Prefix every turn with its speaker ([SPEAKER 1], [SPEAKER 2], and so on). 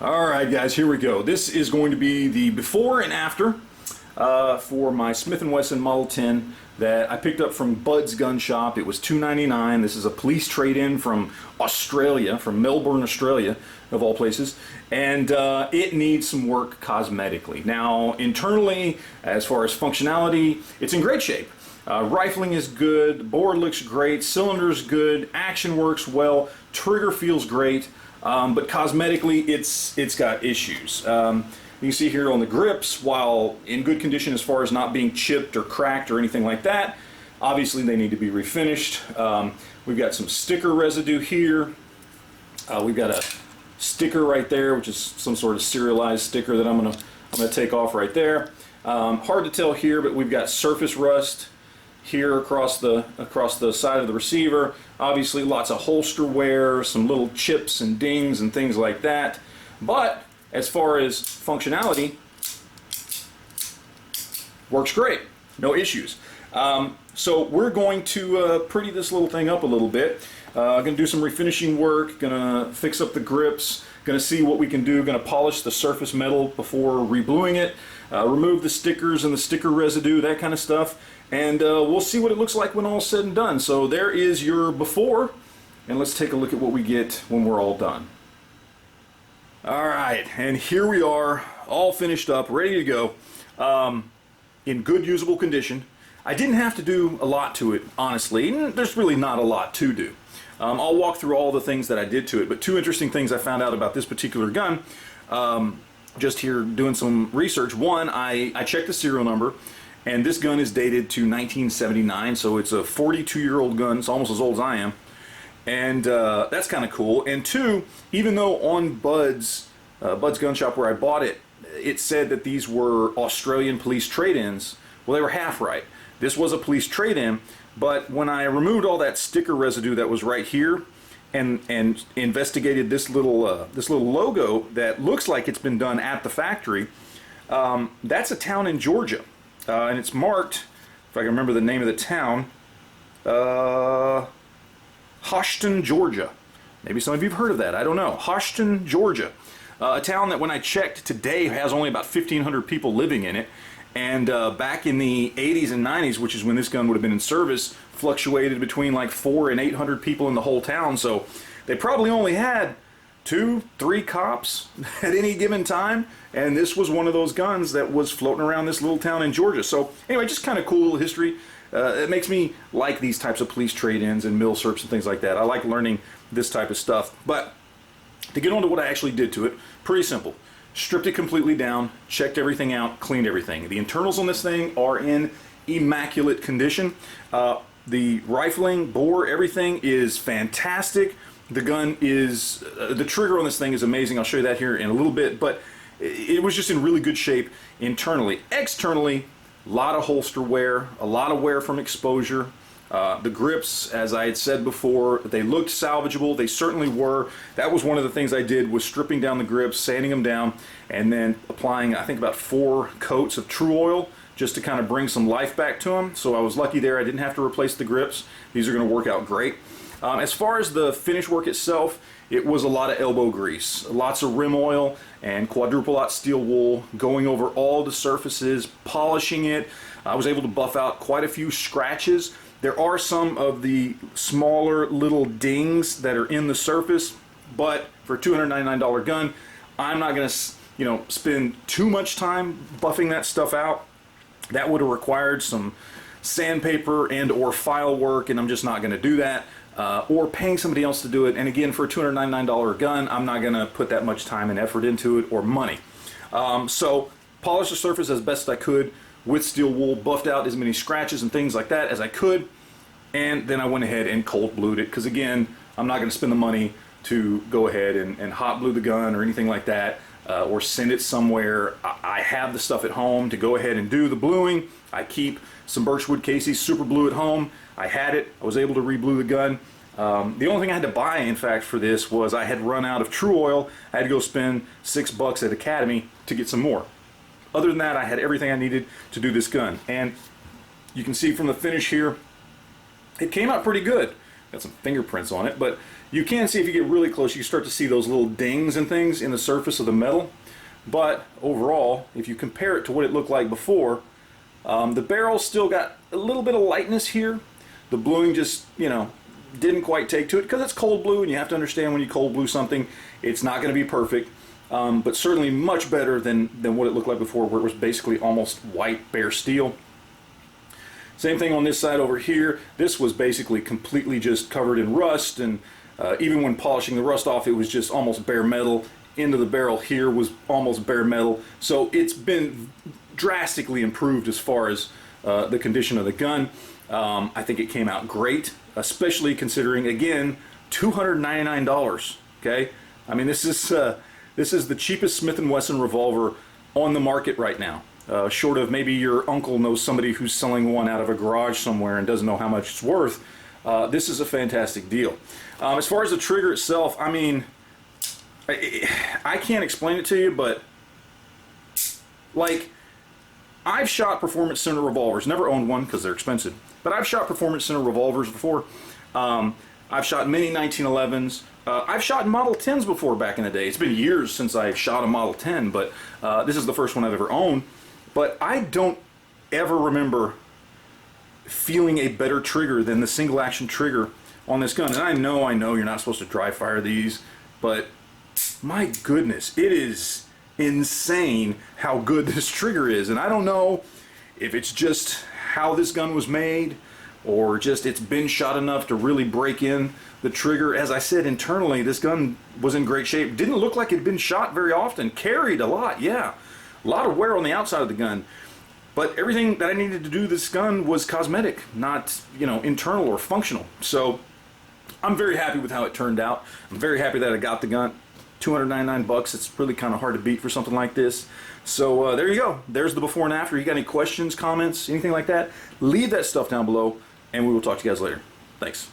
[SPEAKER 1] Alright guys, here we go. This is going to be the before and after for my Smith & Wesson Model 10 that I picked up from Bud's Gun Shop. It was $2.99. This is a police trade-in from Australia, from Melbourne, Australia, of all places. And it needs some work cosmetically. Now, internally, as far as functionality, it's in great shape. Rifling is good, the board looks great, cylinder's good, action works well, trigger feels great. But cosmetically, it's got issues. You can see here on the grips, while in good condition as far as not being chipped or cracked or anything like that, obviously they need to be refinished. We've got some sticker residue here. We've got a sticker right there, which is some sort of serialized sticker that I'm gonna take off right there. Hard to tell here, but we've got surface rust here across the side of the receiver. Obviously lots of holster wear, some little chips and dings and things like that. But as far as functionality, works great, no issues. So we're going to pretty this little thing up a little bit. Gonna do some refinishing work, gonna fix up the grips, gonna see what we can do, gonna polish the surface metal before rebluing it, remove the stickers and the sticker residue, that kind of stuff. And we'll see what it looks like when all's said and done. So there is your before, and let's take a look at what we get when we're all done. Alright, and here we are, all finished up, ready to go, in good usable condition. I didn't have to do a lot to it, honestly. There's really not a lot to do. I'll walk through all the things that I did to it, but two interesting things I found out about this particular gun, just here doing some research. One, I checked the serial number. And this gun is dated to 1979, so it's a 42-year-old gun. It's almost as old as I am. And that's kind of cool. And two, even though on Bud's Gun Shop where I bought it, it said that these were Australian police trade-ins, well, they were half right. This was a police trade-in, but when I removed all that sticker residue that was right here and investigated this little logo that looks like it's been done at the factory, that's a town in Georgia. And it's marked, if I can remember the name of the town, Hoshton, Georgia. Maybe some of you have heard of that. I don't know. Hoshton, Georgia. A town that when I checked today has only about 1,500 people living in it. And back in the 80s and 90s, which is when this gun would have been in service, fluctuated between like 400 and 800 people in the whole town. So they probably only had 2-3 cops at any given time, and this was one of those guns that was floating around this little town in Georgia. So anyway, just kind of cool little history. It makes me like these types of police trade-ins and milsurps and things like that. I like learning this type of stuff. But to get on to what I actually did to it, pretty simple. Stripped it completely down, checked everything out, cleaned everything. The internals on this thing are in immaculate condition. The rifling, bore, everything is fantastic. The gun is, the trigger on this thing is amazing. I'll show you that here in a little bit, but it was just in really good shape internally. Externally, a lot of holster wear, a lot of wear from exposure. The grips, as I had said before, they looked salvageable. They certainly were. That was one of the things I did, was stripping down the grips, sanding them down, and then applying, I think, about 4 coats of True Oil just to kind of bring some life back to them. So I was lucky there. I didn't have to replace the grips. These are going to work out great. As far as the finish work itself, it was a lot of elbow grease, lots of rim oil and quadruple aught steel wool, going over all the surfaces, polishing it. I was able to buff out quite a few scratches. There are some of the smaller little dings that are in the surface, but for a $299 gun, I'm not going to, spend too much time buffing that stuff out. That would have required some sandpaper and or file work, and I'm just not going to do that. Or paying somebody else to do it. And again, for a $299 gun, I'm not going to put that much time and effort into it, or money. So polished the surface as best I could with steel wool, buffed out as many scratches and things like that as I could, and then I went ahead and cold blued it, because again, I'm not going to spend the money to go ahead and hot blue the gun or anything like that, or send it somewhere. I have the stuff at home to go ahead and do the bluing. I keep some Birchwood Casey's Super Blue at home. I had it. I was able to re-blue the gun. The only thing I had to buy, in fact, for this was I had run out of True Oil. I had to go spend $6 at Academy to get some more. Other than that, I had everything I needed to do this gun. And you can see from the finish here, it came out pretty good. got some fingerprints on it, but you can see if you get really close, you start to see those little dings and things in the surface of the metal. But overall, if you compare it to what it looked like before, the barrel still got a little bit of lightness here. The bluing just, you know, didn't quite take to it because it's cold blue, and you have to understand when you cold blue something, it's not going to be perfect, but certainly much better than what it looked like before, where it was basically almost white bare steel. Same thing on this side over here. This was basically completely just covered in rust, and even when polishing the rust off, it was just almost bare metal. Into the barrel here was almost bare metal. So it's been drastically improved as far as the condition of the gun. I think it came out great, especially considering, again, $299. Okay, I mean, this is the cheapest Smith & Wesson revolver on the market right now. Short of maybe your uncle knows somebody who's selling one out of a garage somewhere and doesn't know how much it's worth. This is a fantastic deal. As far as the trigger itself, I mean, I can't explain it to you, but like, I've shot Performance Center revolvers, never owned one because they're expensive, but I've shot Performance Center revolvers before. I've shot many 1911s. I've shot Model 10s before back in the day. It's been years since I've shot a Model 10, but this is the first one I've ever owned. But I don't ever remember feeling a better trigger than the single action trigger on this gun. And I know you're not supposed to dry fire these, but my goodness, it is insane how good this trigger is. And I don't know if it's just how this gun was made, or just it's been shot enough to really break in the trigger. As I said, internally, this gun was in great shape. Didn't look like it had been shot very often. Carried a lot, yeah. A lot of wear on the outside of the gun. But everything that I needed to do this gun was cosmetic, not, you know, internal or functional. So I'm very happy with how it turned out. I'm very happy that I got the gun. $299. It's really kind of hard to beat for something like this. So there you go. There's the before and after. You got any questions, comments, anything like that? Leave that stuff down below, and we will talk to you guys later. Thanks.